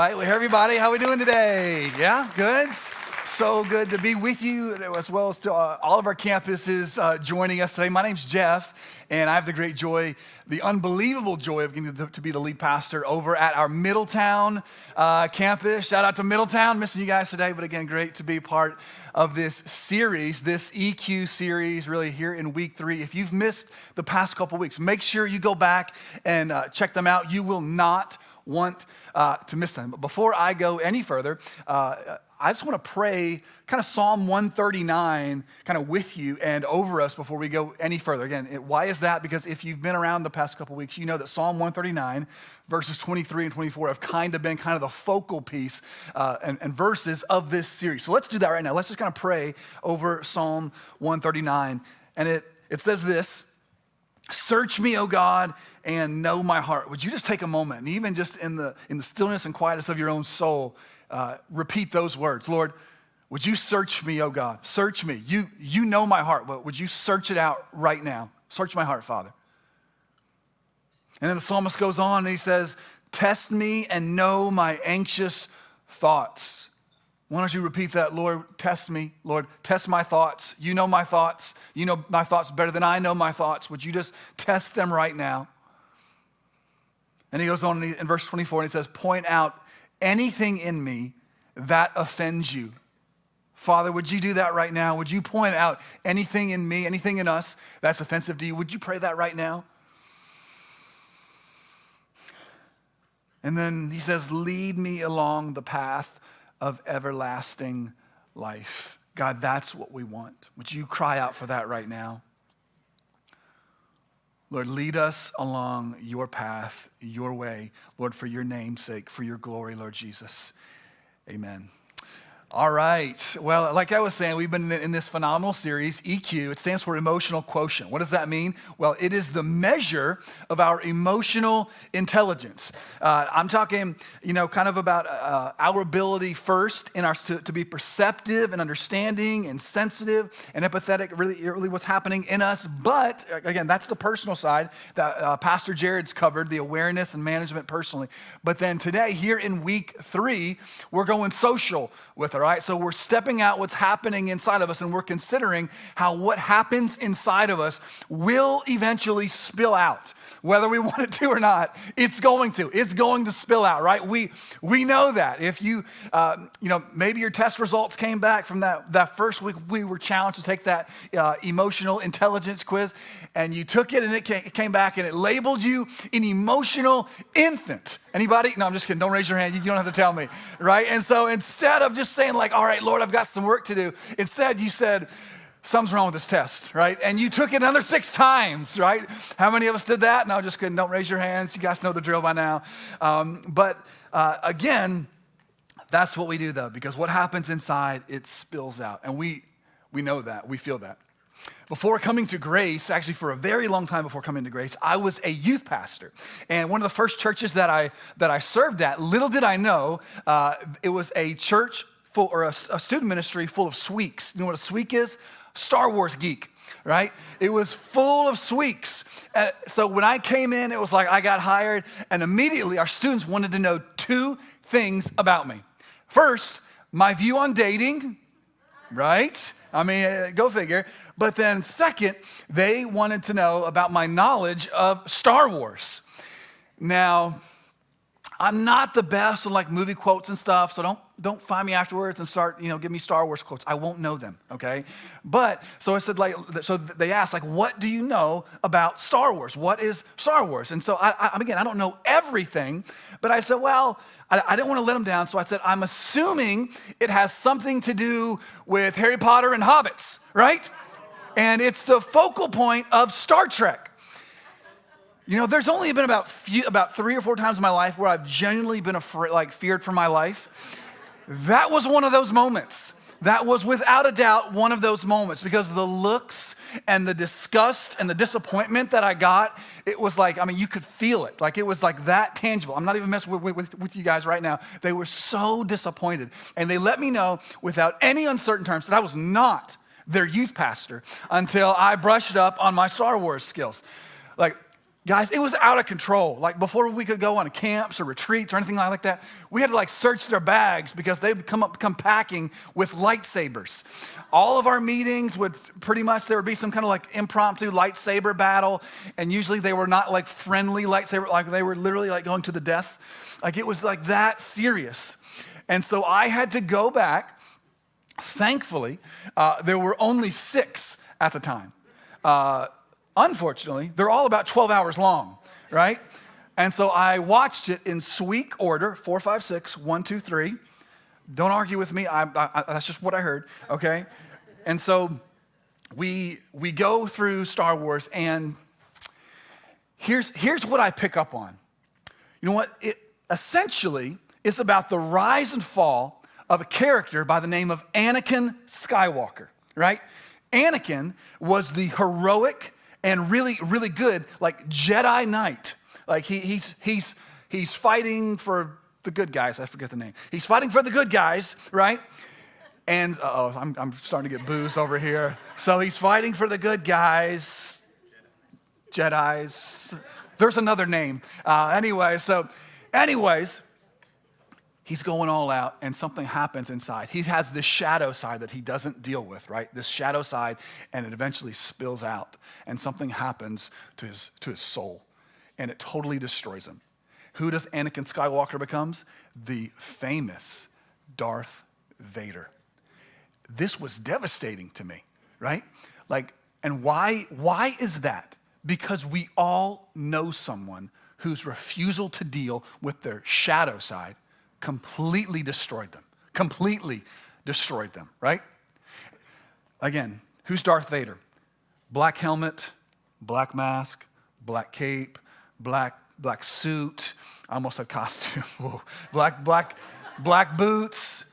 right, well, everybody, how we doing today? Yeah, good? So good to be with you, as well as to all of our campuses joining us today. My name's Jeff, and I have the great joy, the unbelievable joy of getting to be the lead pastor over at our Middletown campus. Shout out to Middletown, missing you guys today, but again, great to be part of this series, this EQ series, really here in week 3. If you've missed the past couple weeks, make sure you go back and check them out. You will not want to miss them. But before I go any further, I just want to pray kind of Psalm 139 kind of with you and over us before we go any further. Again, why is that? Because if you've been around the past couple weeks, you know that Psalm 139 verses 23 and 24 have kind of been kind of the focal piece and verses of this series. So let's do that right now. Let's just kind of pray over Psalm 139. And it says this: "Search me, O God, and know my heart." Would you just take a moment and even just in the stillness and quietness of your own soul, repeat those words? Lord, would you search me, oh God? Search me. You know my heart. But would you search it out right now? Search my heart, Father. And then the psalmist goes on and he says, "Test me and know my anxious thoughts." Why don't you repeat that? Lord, test me. Lord, test my thoughts. You know my thoughts. You know my thoughts better than I know my thoughts. Would you just test them right now? And he goes on in verse 24 and he says, "Point out anything in me that offends you." Father, would you do that right now? Would you point out anything in me, anything in us that's offensive to you? Would you pray that right now? And then he says, "Lead me along the path of everlasting life." God, that's what we want. Would you cry out for that right now? Lord, lead us along your path, your way, Lord, for your name's sake, for your glory, Lord Jesus. Amen. All right. Well, like I was saying, we've been in this phenomenal series, EQ. It stands for emotional quotient. What does that mean? Well, it is the measure of our emotional intelligence. I'm talking, kind of about our ability first in our to be perceptive and understanding and sensitive and empathetic, really what's happening in us. But again, that's the personal side that Pastor Jared's covered, the awareness and management personally. But then today, here in week 3, we're going social with it. All right, so we're stepping out what's happening inside of us, and we're considering how what happens inside of us will eventually spill out. Whether we want it to or not, it's going to spill out, right? We know that. If you maybe your test results came back from that first week, we were challenged to take that emotional intelligence quiz, and you took it and it came back and it labeled you an emotional infant. Anybody? No, I'm just kidding. Don't raise your hand. You don't have to tell me, right? And so instead of just saying like, "All right, Lord, I've got some work to do," instead you said, "Something's wrong with this test," right? And you took it another 6 times, right? How many of us did that? No, just kidding. Don't raise your hands. You guys know the drill by now. But again, that's what we do though, because what happens inside, it spills out. And we know that. We feel that. Before coming to Grace, actually for a very long time before coming to Grace, I was a youth pastor. And one of the first churches that I served at, little did I know, it was a church full, or a student ministry full of sweeks. You know what a sweek is? Star Wars geek, right? It was full of sweeks. So when I came in, it was like I got hired, and immediately our students wanted to know 2 things about me. First, my view on dating, right? I mean, go figure. But then second, they wanted to know about my knowledge of Star Wars. Now, I'm not the best on like movie quotes and stuff, so don't find me afterwards and start, give me Star Wars quotes. I won't know them, okay? But, so I said so they asked what do you know about Star Wars? What is Star Wars? And so I don't know everything, but I said, well, I didn't want to let them down, so I said, I'm assuming it has something to do with Harry Potter and hobbits, right? And it's the focal point of Star Trek. There's only been about 3 or 4 times in my life where I've genuinely been feared for my life. That was one of those moments. That was without a doubt one of those moments, because the looks and the disgust and the disappointment that I got, it was you could feel it. It was that tangible. I'm not even messing with you guys right now. They were so disappointed. And they let me know without any uncertain terms that I was not their youth pastor until I brushed up on my Star Wars skills. Guys, it was out of control. Like before we could go on camps or retreats or anything like that, we had to like search their bags because they would come packing with lightsabers. All of our meetings would pretty much, there would be some kind of like impromptu lightsaber battle. And usually they were not like friendly lightsaber, like they were literally like going to the death. Like it was like that serious. And so I had to go back. Thankfully, there were only 6 at the time. Unfortunately, they're all about 12 hours long, right? And so I watched it in sweep order, 4, 5, 6, 1, 2, 3. Don't argue with me. That's just what I heard, okay? And so we go through Star Wars, and here's what I pick up on. You know what? It essentially is about the rise and fall of a character by the name of Anakin Skywalker, right? Anakin was the heroic and really, really good, like Jedi Knight. Like he's fighting for the good guys. I forget the name. He's fighting for the good guys, right? And I'm starting to get boos over here. So he's fighting for the good guys, Jedis. There's another name. Anyways, he's going all out, and something happens inside. He has this shadow side that he doesn't deal with, right? This shadow side, and it eventually spills out, and something happens to his soul, and it totally destroys him. Who does Anakin Skywalker becomes? The famous Darth Vader. This was devastating to me, right? Like, and why is that? Because we all know someone whose refusal to deal with their shadow side completely destroyed them, right? Again, who's Darth Vader? Black helmet, black mask, black cape, black suit. I almost said costume. black boots.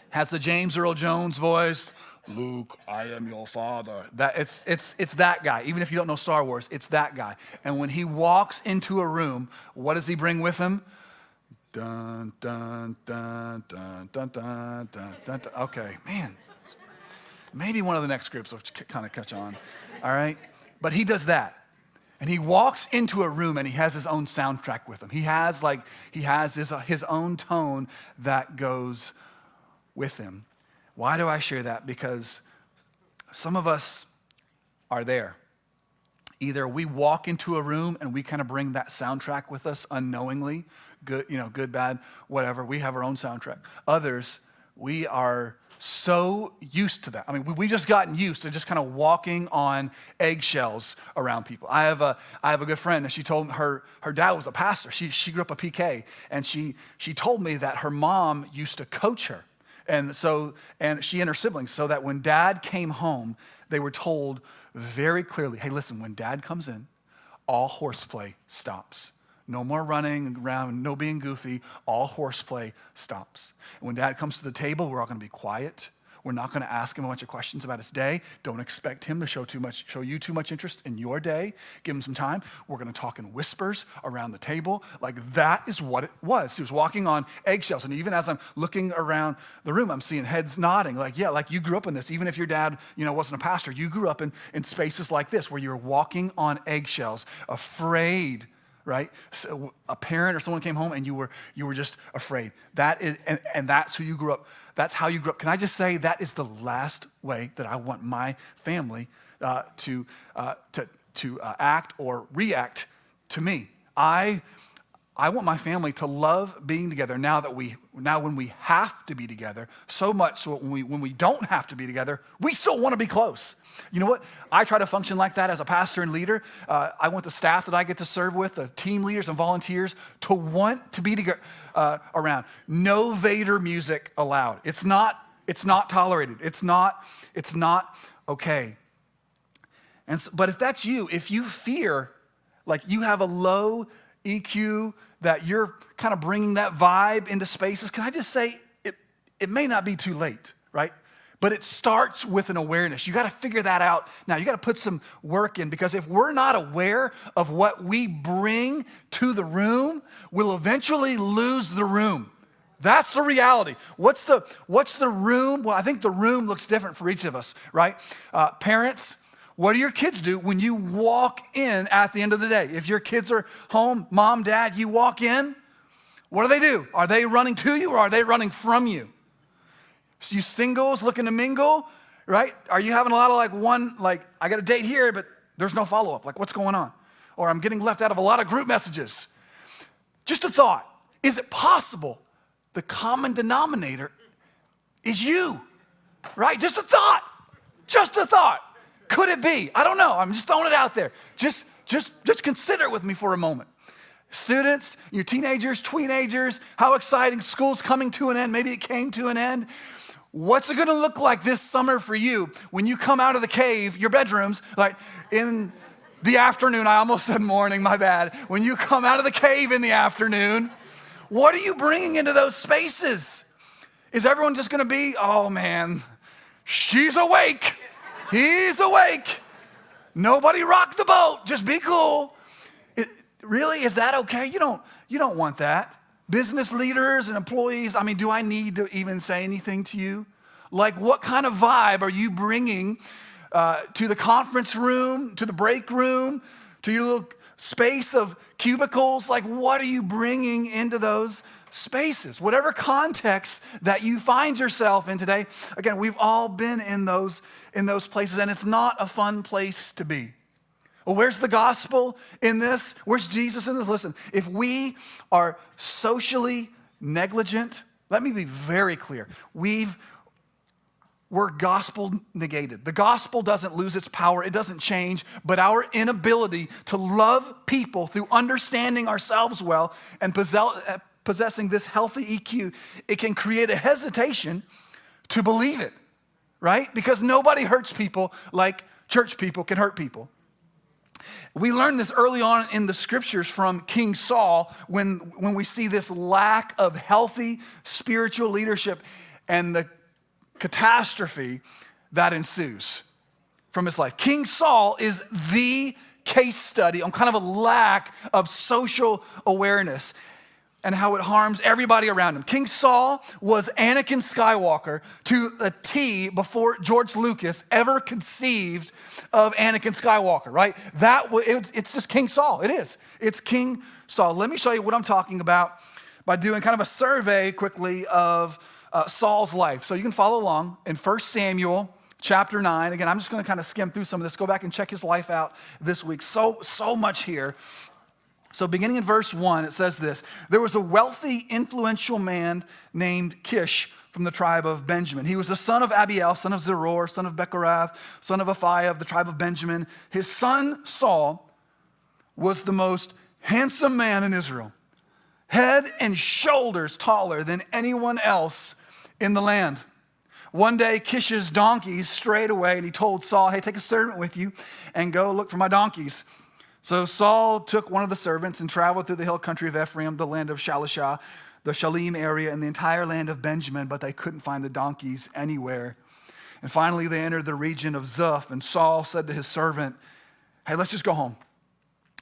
Has the James Earl Jones voice. Luke, I am your father. It's that guy. Even if you don't know Star Wars, it's that guy. And when he walks into a room, what does he bring with him? Dun, dun, dun, dun, dun, dun, dun, dun. Okay, man. Maybe one of the next groups will kind of catch on, all right? But he does that. And he walks into a room and he has his own soundtrack with him. He has his own tone that goes with him. Why do I share that? Because some of us are there. Either we walk into a room and we kind of bring that soundtrack with us unknowingly, good, bad, whatever. We have our own soundtrack. Others, we are so used to that. I mean, we've just gotten used to just kind of walking on eggshells around people. I have a good friend, and she told me her dad was a pastor. She grew up a PK, and she told me that her mom used to coach her. And she and her siblings, so that when dad came home, they were told very clearly, hey, listen, when dad comes in, all horseplay stops. No more running around, no being goofy, all horseplay stops. And when dad comes to the table, we're all gonna be quiet. We're not gonna ask him a bunch of questions about his day. Don't expect him to show you too much interest in your day. Give him some time. We're gonna talk in whispers around the table. Like that is what it was. He was walking on eggshells. And even as I'm looking around the room, I'm seeing heads nodding. Like, yeah, like you grew up in this. Even if your dad, wasn't a pastor, you grew up in spaces like this where you're walking on eggshells, afraid, right? So a parent or someone came home and you were just afraid. That is, and that's who you grew up. That's how you grew up. Can I just say that is the last way that I want my family to act or react to me. I want my family to love being together now when we have to be together, so much so when we don't have to be together, we still want to be close. You know what? I try to function like that as a pastor and leader. I want the staff that I get to serve with, the team leaders and volunteers, to want to be together around. No Vader music allowed. It's not tolerated. It's not okay. But if that's you, if you fear, like you have a low EQ, that you're kind of bringing that vibe into spaces, can I just say it may not be too late, right? But it starts with an awareness. You got to figure that out. Now, you got to put some work in, because if we're not aware of what we bring to the room, we'll eventually lose the room. That's the reality. What's the room? Well, I think the room looks different for each of us, right? Parents, What do your kids do when you walk in at the end of the day? If your kids are home, mom, dad, you walk in, what do? Are they running to you or are they running from you? So you singles looking to mingle, right? Are you having a lot of I got a date here, but there's no follow-up. Like, what's going on? Or I'm getting left out of a lot of group messages. Just a thought. Is it possible the common denominator is you, right? Just a thought. Just a thought. Could it be? I don't know. I'm just throwing it out there. Just consider it with me for a moment. Students, you teenagers, tweenagers, how exciting. School's coming to an end. Maybe it came to an end. What's it going to look like this summer for you when you come out of the cave, your bedrooms, like in the afternoon? I almost said morning, my bad. When you come out of the cave in the afternoon, what are you bringing into those spaces? Is everyone just going to be, oh man, she's awake. He's awake. Nobody rock the boat. Just be cool. Really, is that okay? You don't want that. Business leaders and employees, I mean, do I need to even say anything to you? Like, what kind of vibe are you bringing to the conference room, to the break room, to your little space of cubicles? Like, what are you bringing into those spaces? Whatever context that you find yourself in today, again, we've all been in those places, and it's not a fun place to be. Well, where's the gospel in this? Where's Jesus in this? Listen, if we are socially negligent, let me be very clear. We're gospel negated. The gospel doesn't lose its power. It doesn't change, but our inability to love people through understanding ourselves well and possessing this healthy EQ, it can create a hesitation to believe it, right? Because nobody hurts people like church people can hurt people. We learned this early on in the scriptures from King Saul when we see this lack of healthy spiritual leadership and the catastrophe that ensues from his life. King Saul is the case study on kind of a lack of social awareness and how it harms everybody around him. King Saul was Anakin Skywalker to a T before George Lucas ever conceived of Anakin Skywalker, right? It's just King Saul. It is. It's King Saul. Let me show you what I'm talking about by doing kind of a survey quickly of Saul's life. So you can follow along in 1 Samuel chapter 9. Again, I'm just going to kind of skim through some of this. Go back and check his life out this week. So much here. So beginning in verse 1, it says this: there was a wealthy, influential man named Kish from the tribe of Benjamin. He was the son of Abiel, son of Zeror, son of Bechorath, son of Aphiah of the tribe of Benjamin. His son Saul was the most handsome man in Israel, head and shoulders taller than anyone else in the land. One day, Kish's donkeys strayed away, and he told Saul, hey, take a servant with you and go look for my donkeys. So Saul took one of the servants and traveled through the hill country of Ephraim, the land of Shalishah, the Shalim area, and the entire land of Benjamin, but they couldn't find the donkeys anywhere. And finally, they entered the region of Zuph, and Saul said to his servant, hey, let's just go home.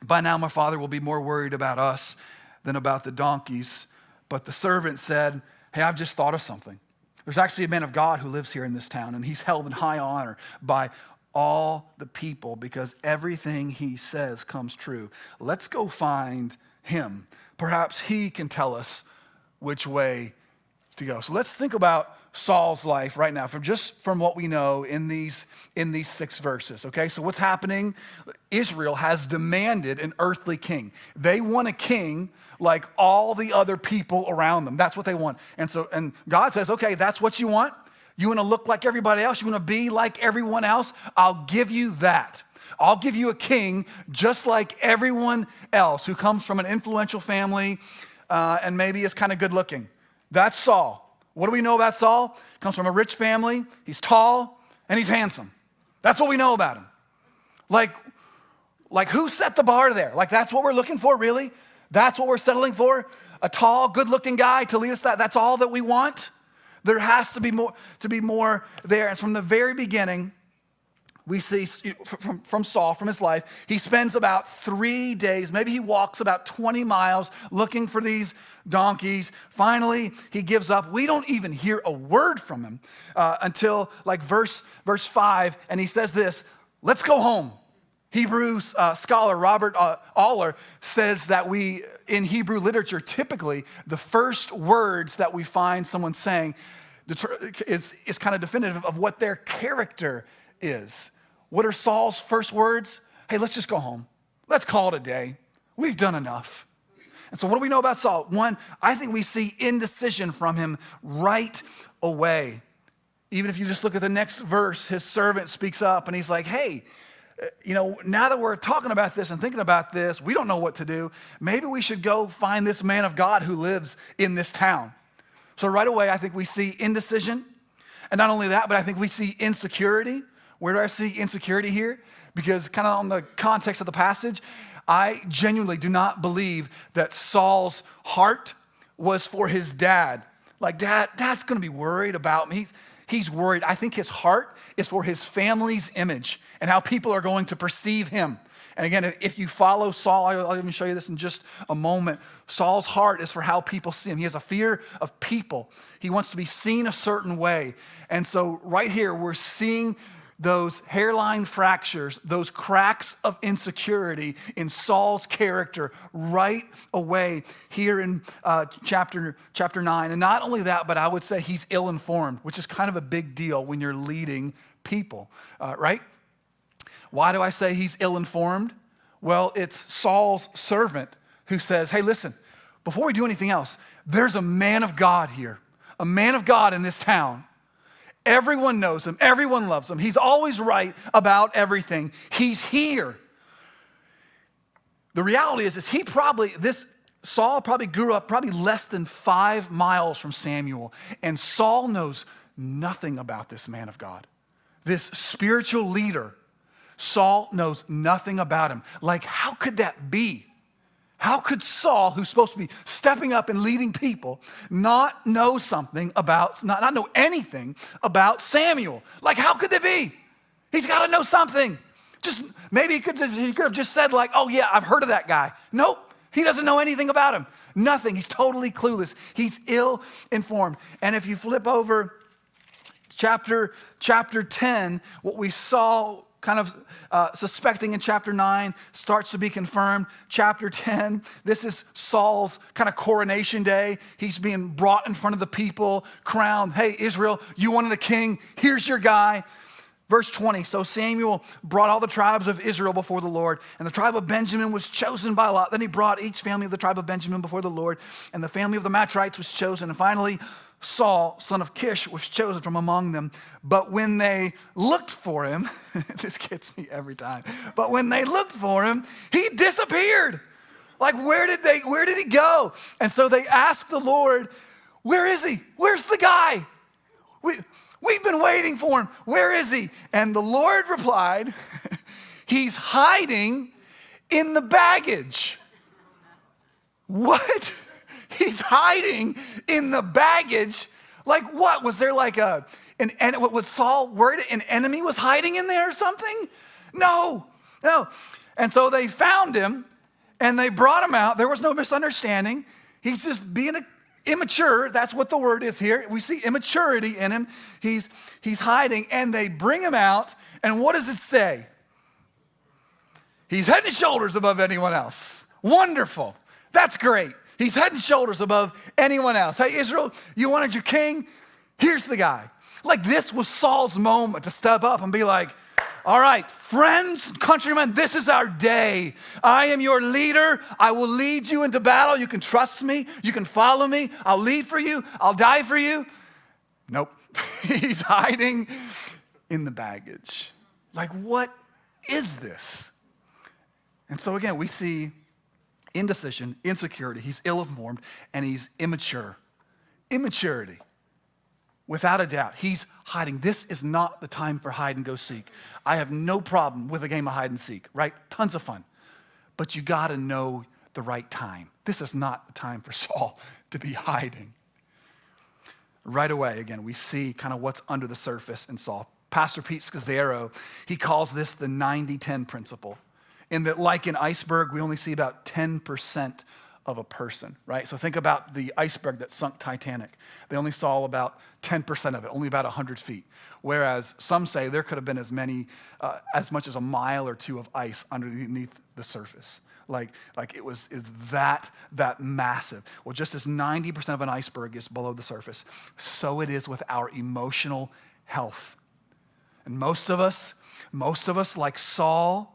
By now, my father will be more worried about us than about the donkeys. But the servant said, hey, I've just thought of something. There's actually a man of God who lives here in this town, and he's held in high honor by all the people because everything he says comes true. Let's go find him. Perhaps he can tell us which way to go. So let's think about Saul's life right now from what we know in these 6 verses, okay? So what's happening? Israel has demanded an earthly king. They want a king like all the other people around them. That's what they want. And God says, okay, that's what you want? You want to look like everybody else? You want to be like everyone else? I'll give you that. I'll give you a king just like everyone else who comes from an influential family and maybe is kind of good looking. That's Saul. What do we know about Saul? Comes from a rich family. He's tall and he's handsome. That's what we know about him. Like who set the bar there? Like that's what we're looking for, really? That's what we're settling for? A tall, good-looking guy to lead us that's all that we want? There has to be more there. And from the very beginning, we see from Saul, from his life, he spends about 3 days, maybe he walks about 20 miles looking for these donkeys. Finally, he gives up. We don't even hear a word from him until like verse 5, and he says this, let's go home. Hebrew scholar Robert Aller says that in Hebrew literature, typically the first words that we find someone saying is kind of definitive of what their character is. What are Saul's first words? Hey, let's just go home. Let's call it a day. We've done enough. And so what do we know about Saul? One, I think we see indecision from him right away. Even if you just look at the next verse, his servant speaks up and he's like, hey, now that we're talking about this and thinking about this, we don't know what to do. Maybe we should go find this man of God who lives in this town. So right away, I think we see indecision. And not only that, but I think we see insecurity. Where do I see insecurity here? Because kind of on the context of the passage, I genuinely do not believe that Saul's heart was for his dad. Like, dad's going to be worried about me. He's worried. I think his heart is for his family's image and how people are going to perceive him. And again, if you follow Saul, I'll even show you this in just a moment. Saul's heart is for how people see him. He has a fear of people. He wants to be seen a certain way. And so right here, we're seeing those hairline fractures, those cracks of insecurity in Saul's character right away here in chapter 9. And not only that, but I would say he's ill-informed, which is kind of a big deal when you're leading people, right? Why do I say he's ill-informed? Well, it's Saul's servant who says, hey, listen, before we do anything else, there's a man of God here, a man of God in this town. Everyone knows him. Everyone loves him. He's always right about everything. He's here. The reality is Saul probably grew up less than 5 miles from Samuel. And Saul knows nothing about this man of God. This spiritual leader, Saul knows nothing about him. Like, how could that be? How could Saul, who's supposed to be stepping up and leading people, not know anything about Samuel? Like, how could that be? He's got to know something. Maybe he could have just said like, oh yeah, I've heard of that guy. Nope, he doesn't know anything about him. Nothing, he's totally clueless. He's ill-informed. And if you flip over chapter 10, what we saw kind of suspecting in chapter 9 starts to be confirmed. Chapter 10, this is Saul's kind of coronation day. He's being brought in front of the people, crowned. Hey, Israel, you wanted a king. Here's your guy. Verse 20, so Samuel brought all the tribes of Israel before the Lord, and the tribe of Benjamin was chosen by lot. Then he brought each family of the tribe of Benjamin before the Lord, and the family of the Matrites was chosen. And finally, Saul, son of Kish, was chosen from among them. But when they looked for him, this gets me every time. But when they looked for him, he disappeared. Like, where did he go? And so they asked the Lord, where is he? Where's the guy? We've been waiting for him. Where is he? And the Lord replied, he's hiding in the baggage. What? He's hiding in the baggage. Like what? Was there like was Saul worried an enemy was hiding in there or something? No. And so they found him and they brought him out. There was no misunderstanding. He's just being immature. That's what the word is here. We see immaturity in him. He's hiding, and they bring him out. And what does it say? He's head and shoulders above anyone else. Wonderful. That's great. He's head and shoulders above anyone else. Hey, Israel, you wanted your king? Here's the guy. Like, this was Saul's moment to step up and be like, all right, friends, countrymen, this is our day. I am your leader. I will lead you into battle. You can trust me. You can follow me. I'll lead for you. I'll die for you. Nope. He's hiding in the baggage. Like, what is this? And so again, we see indecision, insecurity. He's ill-informed and he's immature. Immaturity. Without a doubt, he's hiding. This is not the time for hide and go seek. I have no problem with a game of hide and seek, right? Tons of fun. But you got to know the right time. This is not the time for Saul to be hiding. Right away, again, we see kind of what's under the surface in Saul. Pastor Pete Scazzaro, he calls this the 90-10 principle. In that, like an iceberg, we only see about 10% of a person, right? So think about the iceberg that sunk Titanic. They only saw about 10% of it, only about 100 feet. Whereas some say there could have been as much as a mile or two of ice underneath the surface. Like is that massive. Well, just as 90% of an iceberg is below the surface, so it is with our emotional health. And most of us, like Saul,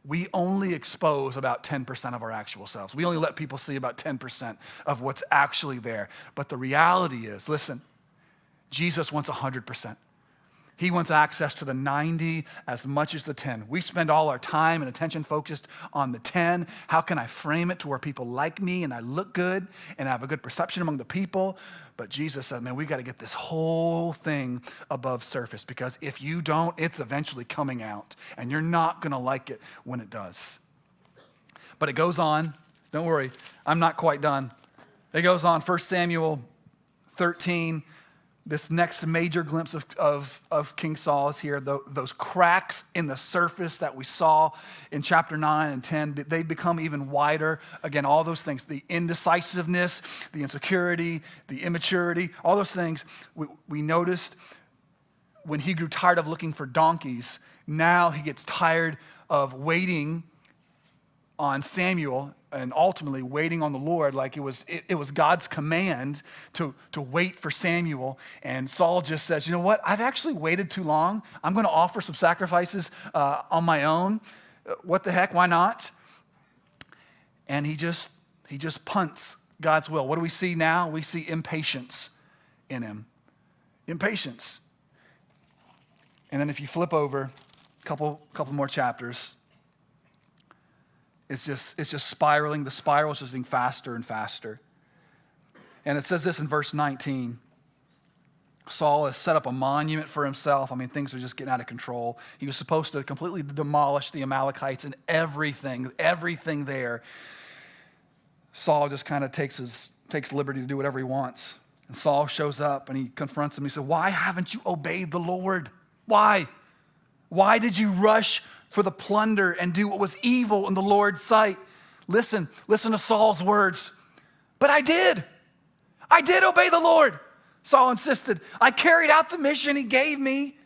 we only expose about 10% of our actual selves. We only let people see about 10% of what's actually there. But the reality is, listen, Jesus wants 100%. He wants access to the 90 as much as the 10. We spend all our time and attention focused on the 10. How can I frame it to where people like me and I look good and I have a good perception among the people? But Jesus said, man, we got to get this whole thing above surface, because if you don't, it's eventually coming out and you're not going to like it when it does. But it goes on. Don't worry, I'm not quite done. It goes on, 1 Samuel 13. This next major glimpse of King Saul is here. Those cracks in the surface that we saw in chapter 9 and 10, they become even wider. Again, all those things, the indecisiveness, the insecurity, the immaturity, all those things we noticed when he grew tired of looking for donkeys. Now he gets tired of waiting on Samuel and ultimately waiting on the Lord. Like it was God's command to wait for Samuel. And Saul just says, you know what? I've actually waited too long. I'm going to offer some sacrifices on my own. What the heck? Why not? And he just punts God's will. What do we see now? We see impatience in him. Impatience. And then if you flip over a couple more chapters, it's just spiraling. The spiral is just getting faster and faster. And it says this in verse 19. Saul has set up a monument for himself. I mean, things are just getting out of control. He was supposed to completely demolish the Amalekites and everything there. Saul just kind of takes liberty to do whatever he wants. And Saul shows up and he confronts him. He said, why haven't you obeyed the Lord? Why? Why did you rush for the plunder and do what was evil in the Lord's sight? Listen to Saul's words. But I did obey the Lord, Saul insisted. I carried out the mission he gave me.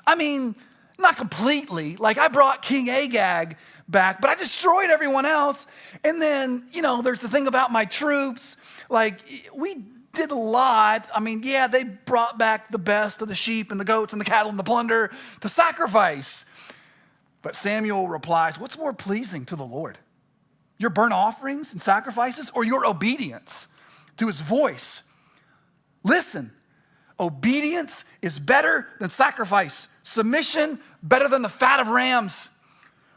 I mean, not completely. Like I brought King Agag back, but I destroyed everyone else. And then, there's the thing about my troops. Like we did a lot. I mean, yeah, they brought back the best of the sheep and the goats and the cattle and the plunder to sacrifice. But Samuel replies, what's more pleasing to the Lord? Your burnt offerings and sacrifices, or your obedience to his voice? Listen, obedience is better than sacrifice. Submission, better than the fat of rams.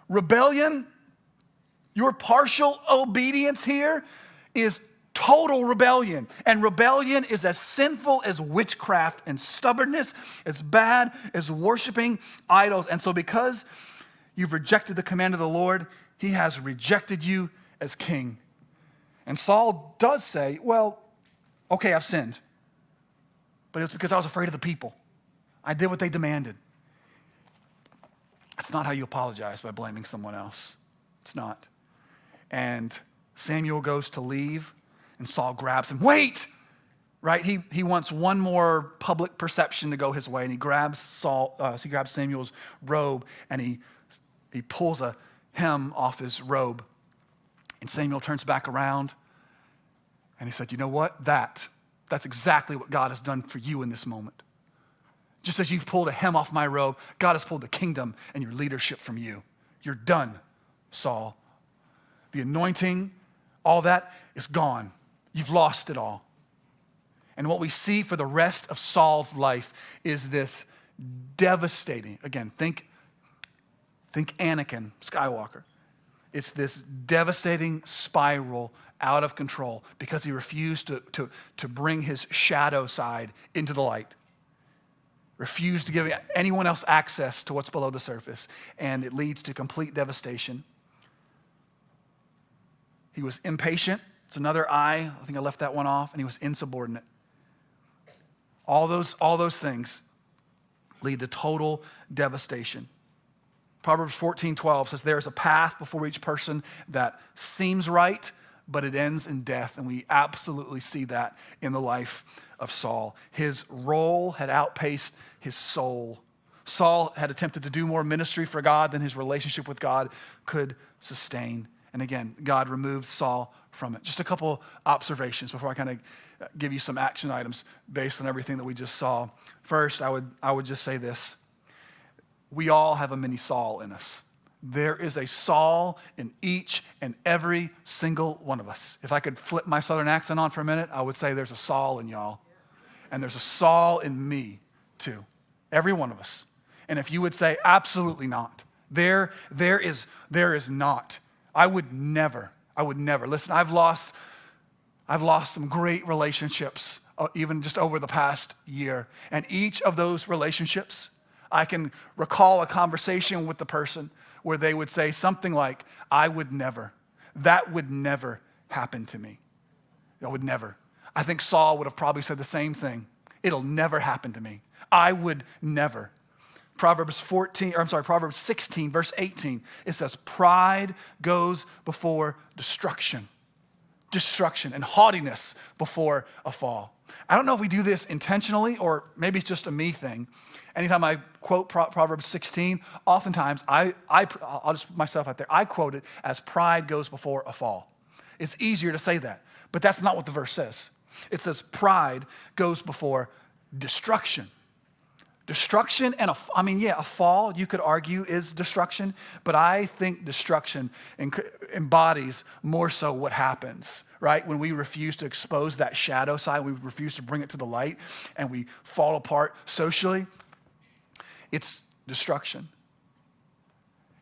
Rebellion, your partial obedience here is total rebellion. And rebellion is as sinful as witchcraft, and stubbornness as bad as worshiping idols. And so because you've rejected the command of the Lord, he has rejected you as king. And Saul does say, well, okay, I've sinned. But it's because I was afraid of the people. I did what they demanded. That's not how you apologize, by blaming someone else. It's not. And Samuel goes to leave, and Saul grabs him. Wait! Right? He wants one more public perception to go his way, and he grabs Samuel's robe, and he pulls a hem off his robe. And Samuel turns back around and he said, you know what? That's exactly what God has done for you in this moment. Just as you've pulled a hem off my robe, God has pulled the kingdom and your leadership from you. You're done, Saul. The anointing, all that is gone. You've lost it all. And what we see for the rest of Saul's life is this devastating, again, think Anakin Skywalker. It's this devastating spiral out of control because he refused to bring his shadow side into the light. Refused to give anyone else access to what's below the surface. And it leads to complete devastation. He was impatient. It's another I think I left that one off. And he was insubordinate. All those things lead to total devastation. Proverbs 14:12 says, there is a path before each person that seems right, but it ends in death. And we absolutely see that in the life of Saul. His role had outpaced his soul. Saul had attempted to do more ministry for God than his relationship with God could sustain. And again, God removed Saul from it. Just a couple observations before I kind of give you some action items based on everything that we just saw. First, I would just say this. We all have a mini Saul in us. There is a Saul in each and every single one of us. If I could flip my southern accent on for a minute, I would say there's a Saul in y'all. And there's a Saul in me too. Every one of us. And if you would say, absolutely not. There is not. I would never. Listen, I've lost some great relationships, even just over the past year. And each of those relationships, I can recall a conversation with the person where they would say something like, that would never happen to me. It would never. I think Saul would have probably said the same thing. It'll never happen to me. I would never. Proverbs 16, verse 18, it says, pride goes before destruction, and haughtiness before a fall. I don't know if we do this intentionally or maybe it's just a me thing. Anytime I quote Proverbs 16, oftentimes I'll just put myself out there. I quote it as pride goes before a fall. It's easier to say that, but that's not what the verse says. It says pride goes before destruction. Destruction and a fall, you could argue, is destruction, but I think destruction embodies more so what happens, right? When we refuse to expose that shadow side, we refuse to bring it to the light, and we fall apart socially, it's destruction.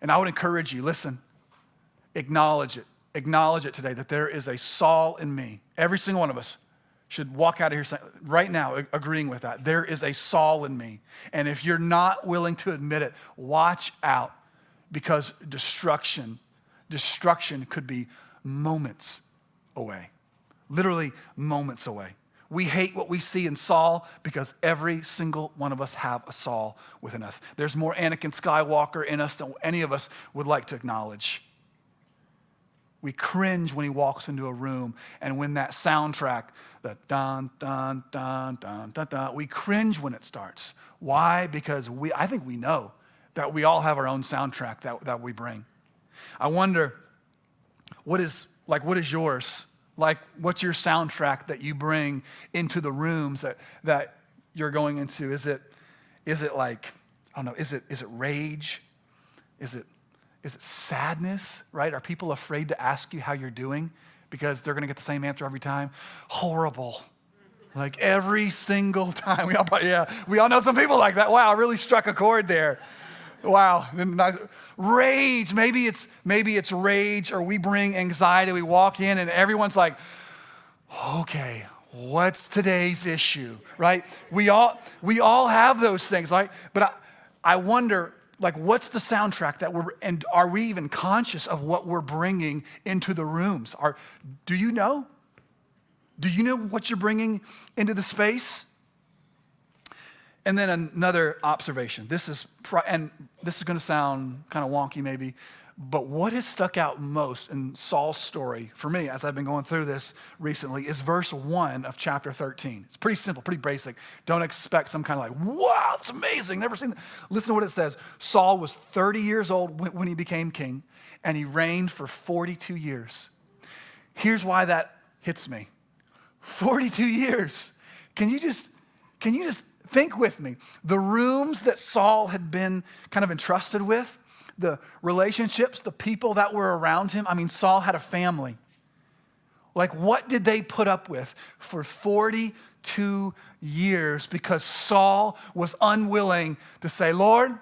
And I would encourage you, listen, acknowledge it. Acknowledge it today that there is a Saul in me. Every single one of us should walk out of here saying, right now agreeing with that. There is a Saul in me. And if you're not willing to admit it, watch out, because destruction could be moments away. Literally moments away. We hate what we see in Saul because every single one of us have a Saul within us. There's more Anakin Skywalker in us than any of us would like to acknowledge. We cringe when he walks into a room, and when that soundtrack, the dun, dun, dun, dun, dun, dun, we cringe when it starts. Why? Because I think we know that we all have our own soundtrack that we bring. I wonder, what is yours? Like, what's your soundtrack that you bring into the rooms that you're going into? Is it like, I don't know, is it rage? Is it sadness, right? Are people afraid to ask you how you're doing because they're going to get the same answer every time? Horrible. Like every single time. We all know some people like that. Wow, I really struck a chord there. Wow. Rage. Maybe it's rage, or we bring anxiety. We walk in and everyone's like, okay, what's today's issue, right? We all have those things, right? But I wonder, like, what's the soundtrack and are we even conscious of what we're bringing into the rooms? Do you know? Do you know what you're bringing into the space? And then another observation. This is going to sound kind of wonky maybe, but what has stuck out most in Saul's story for me as I've been going through this recently is verse 1 of chapter 13. It's pretty simple, pretty basic. Don't expect some kind of like, wow, it's amazing, never seen that. Listen to what it says. Saul was 30 years old when he became king, and he reigned for 42 years. Here's why that hits me. 42 years. Can you just think with me? The rooms that Saul had been kind of entrusted with, the relationships, the people that were around him. I mean, Saul had a family. Like, what did they put up with for 42 years because Saul was unwilling to say, Lord,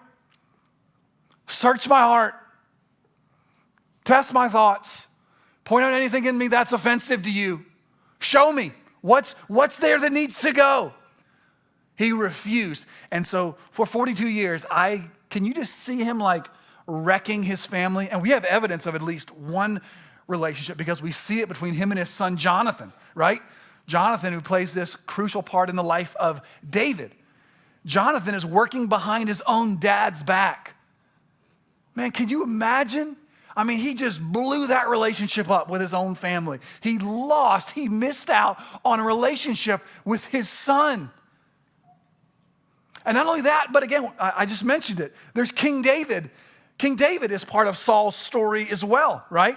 search my heart, test my thoughts, point out anything in me that's offensive to you. Show me what's there that needs to go. He refused. And so for 42 years, can you just see him like wrecking his family? And we have evidence of at least one relationship because we see it between him and his son Jonathan, right? Jonathan, who plays this crucial part in the life of David. Jonathan is working behind his own dad's back. Man, can you imagine? I mean, he just blew that relationship up with his own family. He missed out on a relationship with his son. And not only that, but again, I just mentioned it. There's King David. King David is part of Saul's story as well, right?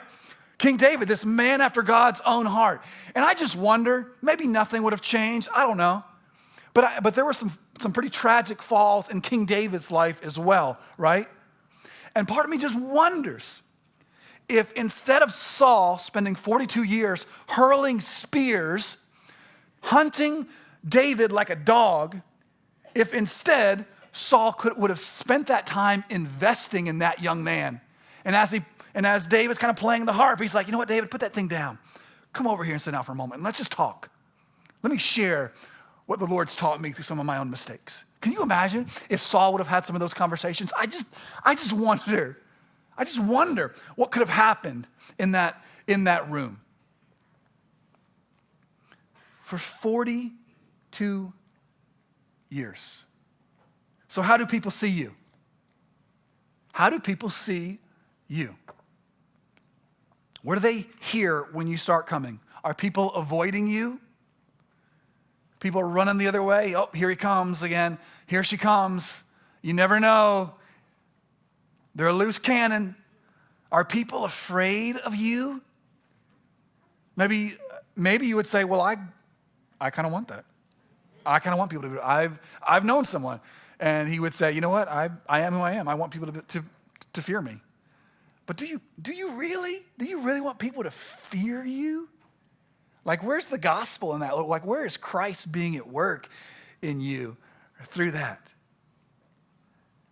King David, this man after God's own heart. And I just wonder, maybe nothing would have changed. I don't know. But there were some pretty tragic falls in King David's life as well, right? And part of me just wonders if instead of Saul spending 42 years hurling spears, hunting David like a dog, if instead Saul would have spent that time investing in that young man. And as David's kind of playing the harp, he's like, you know what, David, put that thing down. Come over here and sit down for a moment and let's just talk. Let me share what the Lord's taught me through some of my own mistakes. Can you imagine if Saul would have had some of those conversations? I just wonder what could have happened in that room. For 42 years. So how do people see you? How do people see you? What do they hear when you start coming? Are people avoiding you? People are running the other way. Oh, here he comes again. Here she comes. You never know. They're a loose cannon. Are people afraid of you? Maybe you would say, well, I kind of want that. I kind of want people to do it. I've known someone, and he would say, you know what? I am who I am. I want people to fear me. But do you really want people to fear you? Like, where's the gospel in that? Like, where is Christ being at work in you through that?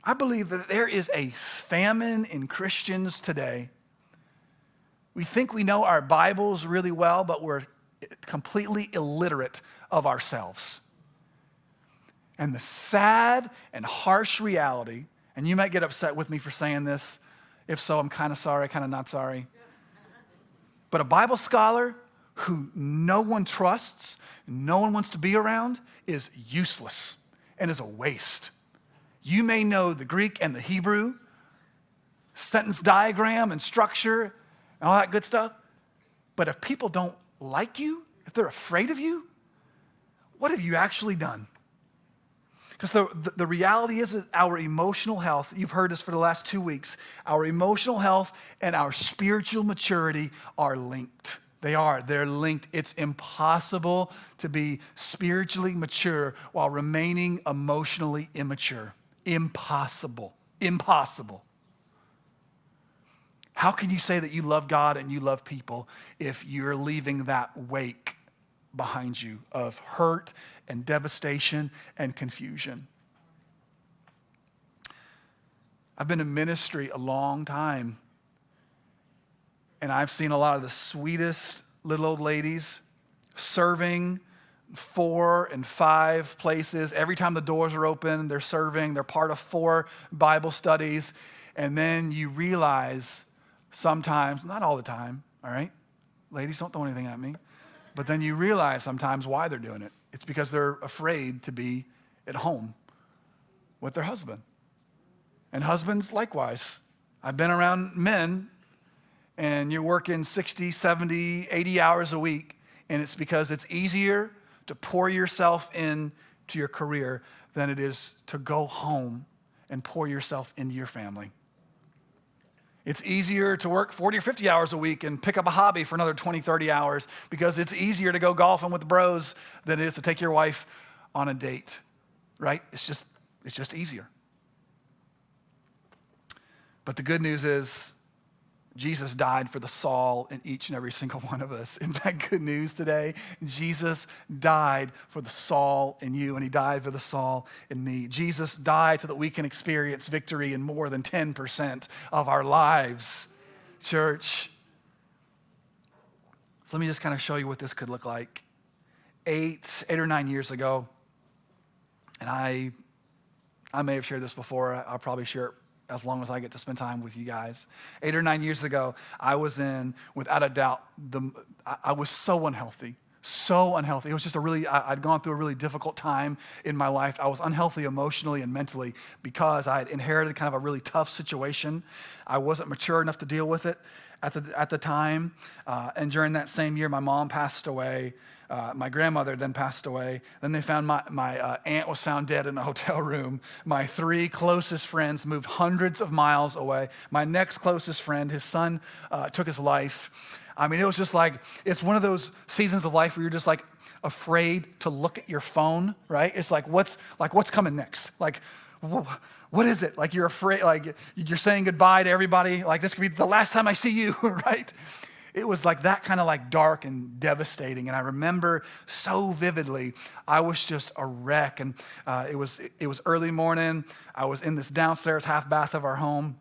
I believe that there is a famine in Christians today. We think we know our Bibles really well, but we're completely illiterate of ourselves. And the sad and harsh reality, and you might get upset with me for saying this. If so, I'm kind of sorry, kind of not sorry. But a Bible scholar who no one trusts, no one wants to be around, is useless and is a waste. You may know the Greek and the Hebrew, sentence diagram and structure and all that good stuff, but if people don't like you, if they're afraid of you, what have you actually done? Because the reality is that our emotional health, you've heard this for the last 2 weeks, our emotional health and our spiritual maturity are linked. They're linked. It's impossible to be spiritually mature while remaining emotionally immature. Impossible. How can you say that you love God and you love people if you're leaving that wake behind you of hurt and devastation and confusion? I've been in ministry a long time, and I've seen a lot of the sweetest little old ladies serving 4 and 5 places. Every time the doors are open, they're serving. They're part of 4 Bible studies. And then you realize sometimes, not all the time, all right? Ladies, don't throw anything at me. But then you realize sometimes why they're doing it. It's because they're afraid to be at home with their husband. And husbands, likewise. I've been around men, and you're working 60, 70, 80 hours a week, and it's because it's easier to pour yourself into your career than it is to go home and pour yourself into your family. It's easier to work 40 or 50 hours a week and pick up a hobby for another 20, 30 hours because it's easier to go golfing with the bros than it is to take your wife on a date, right? It's just easier. But the good news is Jesus died for the Saul in each and every single one of us. Isn't that good news today? Jesus died for the Saul in you, and he died for the Saul in me. Jesus died so that we can experience victory in more than 10% of our lives, church. So let me just kind of show you what this could look like. 8 or 9 years ago, and I may have shared this before. I'll probably share it as long as I get to spend time with you guys. 8 or 9 years ago, I was in, without a doubt, I was so unhealthy. So unhealthy. It was just I'd gone through a really difficult time in my life. I was unhealthy emotionally and mentally because I had inherited kind of a really tough situation. I wasn't mature enough to deal with it at the time. And during that same year, my mom passed away. My grandmother then passed away. Then they found my aunt was found dead in a hotel room. My 3 closest friends moved hundreds of miles away. My next closest friend, his son, took his life. I mean, it was just like, it's one of those seasons of life where you're just like afraid to look at your phone, right? It's like, what's coming next? Like, what is it? Like, you're afraid, like you're saying goodbye to everybody. Like, this could be the last time I see you, right? It was like that kind of like dark and devastating. And I remember so vividly, I was just a wreck. And it was early morning. I was in this downstairs half bath of our home.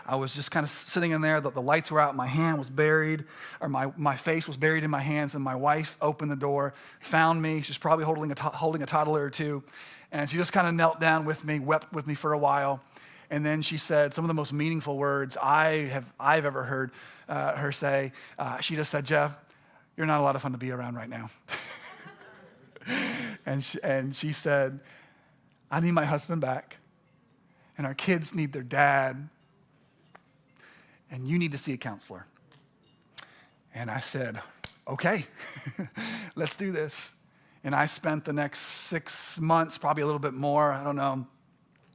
I was just kind of sitting in there. The lights were out. My hand was buried, or my face was buried in my hands. And my wife opened the door, found me. She's probably holding a toddler or two. And she just kind of knelt down with me, wept with me for a while. And then she said some of the most meaningful words I've ever heard her say. She just said, "Jeff, you're not a lot of fun to be around right now." and she said, "I need my husband back. And our kids need their dad. And you need to see a counselor." And I said, "Okay, let's do this." And I spent the next 6 months, probably a little bit more, I don't know,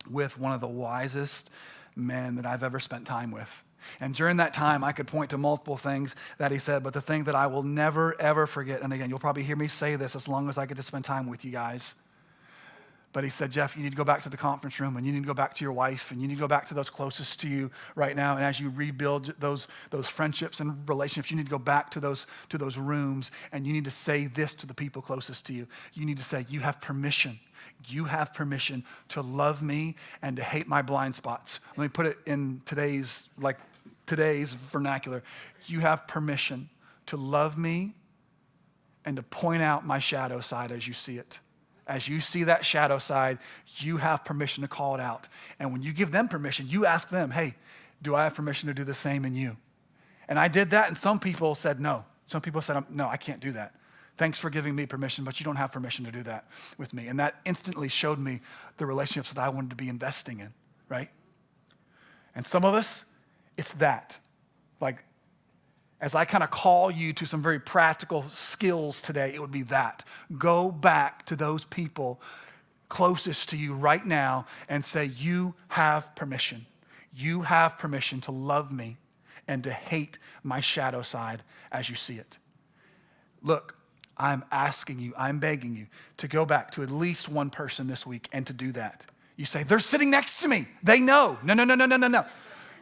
with one of the wisest men that I've ever spent time with. And during that time, I could point to multiple things that he said, but the thing that I will never, ever forget, and again, you'll probably hear me say this as long as I get to spend time with you guys, but he said, "Jeff, you need to go back to the conference room, and you need to go back to your wife, and you need to go back to those closest to you right now. And as you rebuild those friendships and relationships, you need to go back to those rooms, and you need to say this to the people closest to you. You need to say, you have permission. You have permission to love me and to hate my blind spots." Let me put it in today's vernacular. You have permission to love me and to point out my shadow side as you see it. As you see that shadow side, you have permission to call it out. And when you give them permission, you ask them, "Hey, do I have permission to do the same in you?" And I did that, and some people said no. Some people said, "No, I can't do that. Thanks for giving me permission, but you don't have permission to do that with me." And that instantly showed me the relationships that I wanted to be investing in, right? And some of us, it's that. Like, as I kind of call you to some very practical skills today, it would be that. Go back to those people closest to you right now and say, "You have permission. You have permission to love me and to hate my shadow side as you see it." Look, I'm asking you, I'm begging you to go back to at least one person this week and to do that. You say, "They're sitting next to me. They know." No.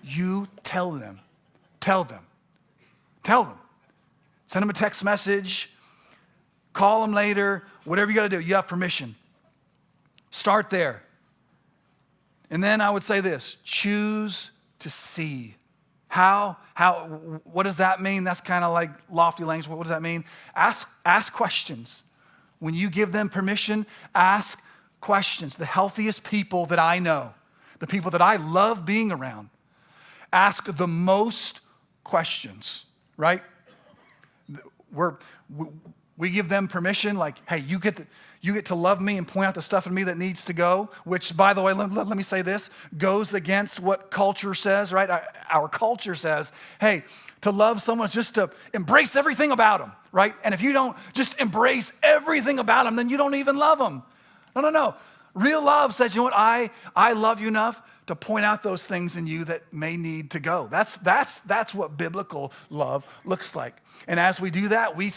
You tell them. Tell them. Send them a text message. Call them later. Whatever you got to do, you have permission. Start there. And then I would say this: choose to see. How? What does that mean? That's kind of like lofty language. What does that mean? Ask questions. When you give them permission, ask questions. The healthiest people that I know, the people that I love being around, ask the most questions, right? We give them permission, like, "Hey, you get to love me and point out the stuff in me that needs to go," which, by the way, let me say this, goes against what culture says, right? Our culture says, hey, to love someone is just to embrace everything about them, right? And if you don't just embrace everything about them, then you don't even love them. No. Real love says, "You know what? I love you enough to point out those things in you that may need to go." That's what biblical love looks like. And as we do that, we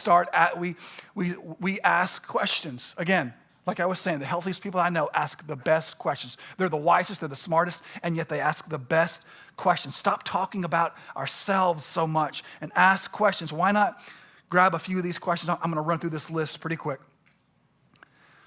ask questions. Again, like I was saying, the healthiest people I know ask the best questions. They're the wisest, they're the smartest, and yet they ask the best questions. Stop talking about ourselves so much and ask questions. Why not grab a few of these questions? I'm going to run through this list pretty quick.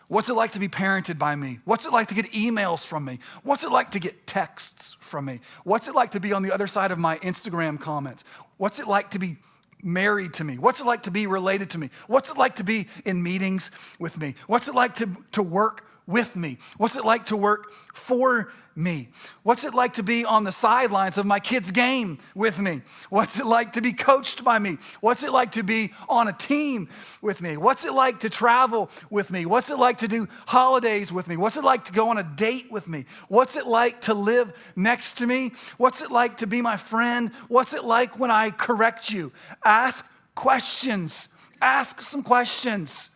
What's it like to be parented by me? What's it like to get emails from me? What's it like to get texts from me? What's it like to be on the other side of my Instagram comments? What's it like to be married to me? What's it like to be related to me? What's it like to be in meetings with me? What's it like to work with me? What's it like to work for me? What's it like to be on the sidelines of my kids' game with me? What's it like to be coached by me? What's it like to be on a team with me? What's it like to travel with me? What's it like to do holidays with me? What's it like to go on a date with me? What's it like to live next to me? What's it like to be my friend? What's it like when I correct you? Ask questions. Ask some questions.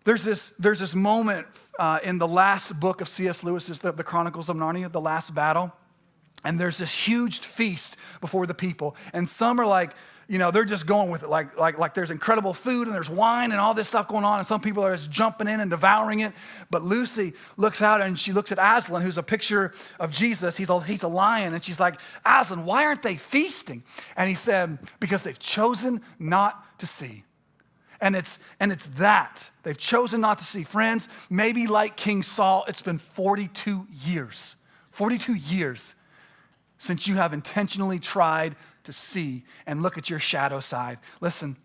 There's this moment in the last book of C.S. Lewis's, the Chronicles of Narnia, the last battle, and there's this huge feast before the people, and some are like, they're just going with it, like there's incredible food and there's wine and all this stuff going on, and some people are just jumping in and devouring it. But Lucy looks out and she looks at Aslan, who's a picture of Jesus. He's a lion, and she's like, Aslan, why aren't they feasting? And he said, because they've chosen not to see. And it's that. They've chosen not to see. Friends, maybe like King Saul, it's been 42 years since you have intentionally tried to see and look at your shadow side. Listen,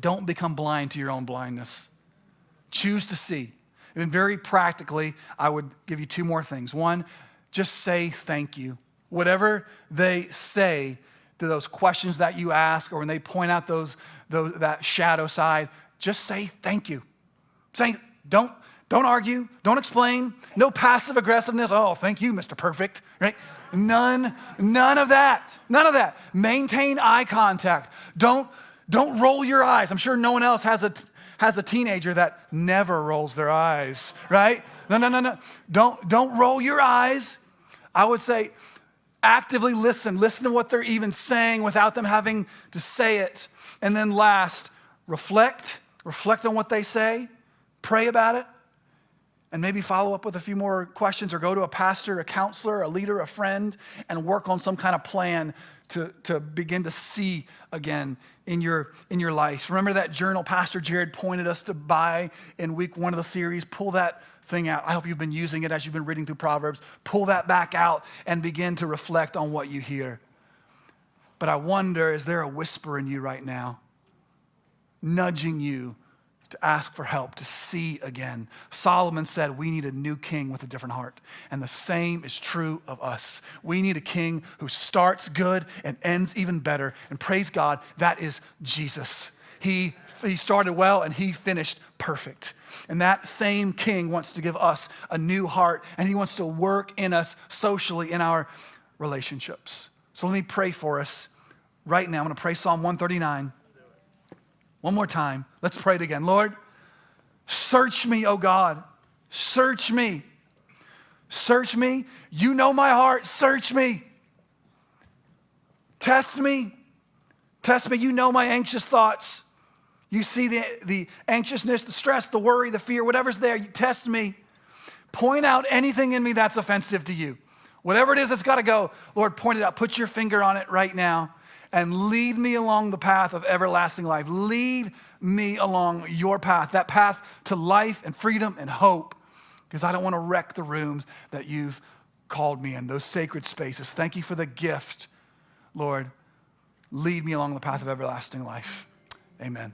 don't become blind to your own blindness. Choose to see. And very practically, I would give you two more things. One, just say thank you. Whatever they say to those questions that you ask, or when they point out that shadow side, just say thank you. Don't argue, don't explain, no passive aggressiveness. Oh, thank you, Mr. Perfect, right? None of that. None of that. Maintain eye contact. Don't roll your eyes. I'm sure no one else has a teenager that never rolls their eyes, right? No. Don't roll your eyes. I would say actively listen to what they're even saying without them having to say it. And then last, reflect on what they say, pray about it, and maybe follow up with a few more questions, or go to a pastor, a counselor, a leader, a friend, and work on some kind of plan to begin to see again in your life. Remember that journal Pastor Jared pointed us to buy in week 1 of the series? Pull that thing out. I hope you've been using it as you've been reading through Proverbs. Pull that back out and begin to reflect on what you hear. But I wonder, is there a whisper in you right now, nudging you to ask for help, to see again? Solomon said we need a new king with a different heart. And the same is true of us. We need a king who starts good and ends even better. And praise God, that is Jesus. He started well and he finished perfect. And that same king wants to give us a new heart, and he wants to work in us socially in our relationships. So let me pray for us right now. I'm going to pray Psalm 139. One more time. Let's pray it again. Lord, search me, oh God. Search me. Search me. You know my heart. Search me. Test me. Test me. You know my anxious thoughts. You see the anxiousness, the stress, the worry, the fear, whatever's there. You test me. Point out anything in me that's offensive to you. Whatever it is that's got to go, Lord, point it out. Put your finger on it right now. And lead me along the path of everlasting life. Lead me along your path, that path to life and freedom and hope, because I don't want to wreck the rooms that you've called me in, those sacred spaces. Thank you for the gift, Lord. Lead me along the path of everlasting life. Amen.